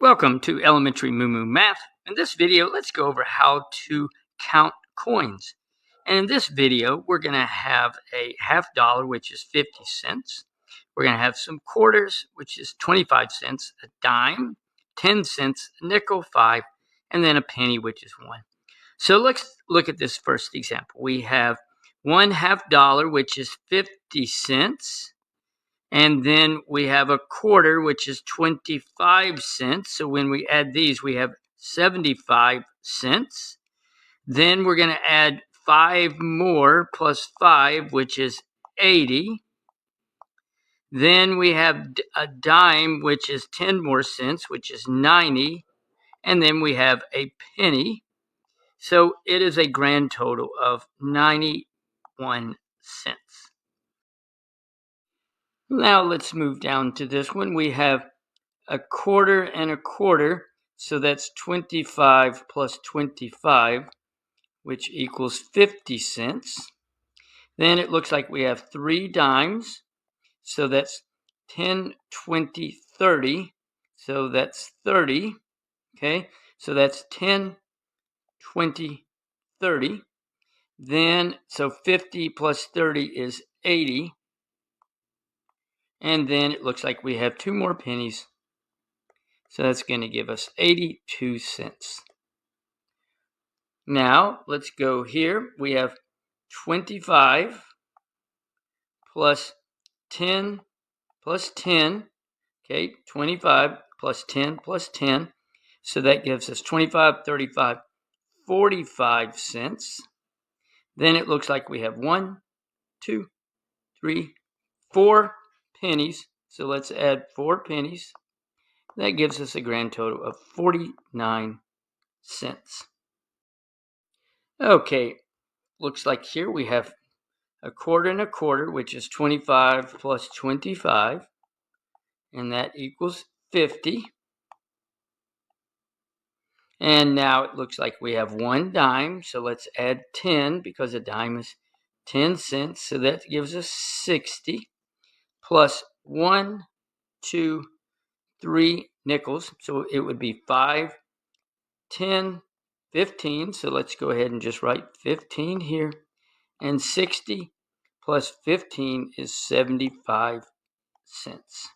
Welcome to Elementary Moo Moo Math. In this video, let's go over how to count coins. And in this video, we're going to have a $50, which is 50 cents. We're going to have some quarters, which is 25 cents, a dime, 10 cents, a nickel, 5, and then a penny, which is 1. So let's look at this first example. We have one $50, which is 50 cents. And then we have a quarter, which is 25 cents. So when we add these, we have 75 cents. Then we're going to add 5 more plus 5, which is 80. Then we have a dime, which is 10 more cents, which is 90. And then we have a penny. So it is a grand total of 91 cents. Now let's move down to this one. We have a quarter and a quarter, so that's 25 plus 25, which equals 50 cents. Then it looks like we have 3 dimes, so that's 10, 20, 30, so that's 30, okay? So that's 10, 20, 30. Then, so 50 plus 30 is 80. And then it looks like we have 2 more pennies. So that's going to give us 82 cents. Now, let's go here. We have 25 plus 10 plus 10. Okay, 25 plus 10 plus 10. So that gives us 25, 35, 45 cents. Then it looks like we have 1, 2, 3, 4 pennies. So let's add 4 pennies. That gives us a grand total of 49 cents. Okay, looks like here we have a quarter and a quarter, which is 25 plus 25, and that equals 50. And now it looks like we have 1 dime, so let's add 10 because a dime is 10 cents, so that gives us 60, plus 1, 2, 3 nickels, so it would be 5, 10, 15, so let's go ahead and just write 15 here, and 60 plus 15 is 75 cents.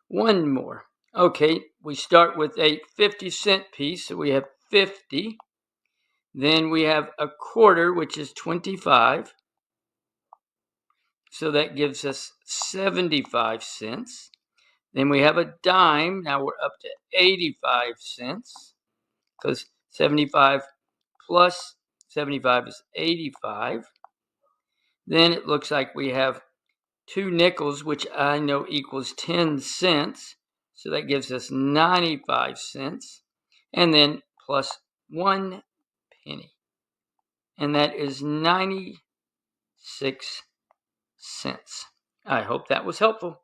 One more. Okay, we start with a 50-cent piece, so we have 50. Then we have a quarter, which is 25. So that gives us 75 cents. Then we have a dime. Now we're up to 85 cents because 75 plus 75 is 85. Then it looks like we have 2 nickels, which I know equals 10 cents. So that gives us 95 cents. And then plus 1 penny. And that is 96 cents. I hope that was helpful.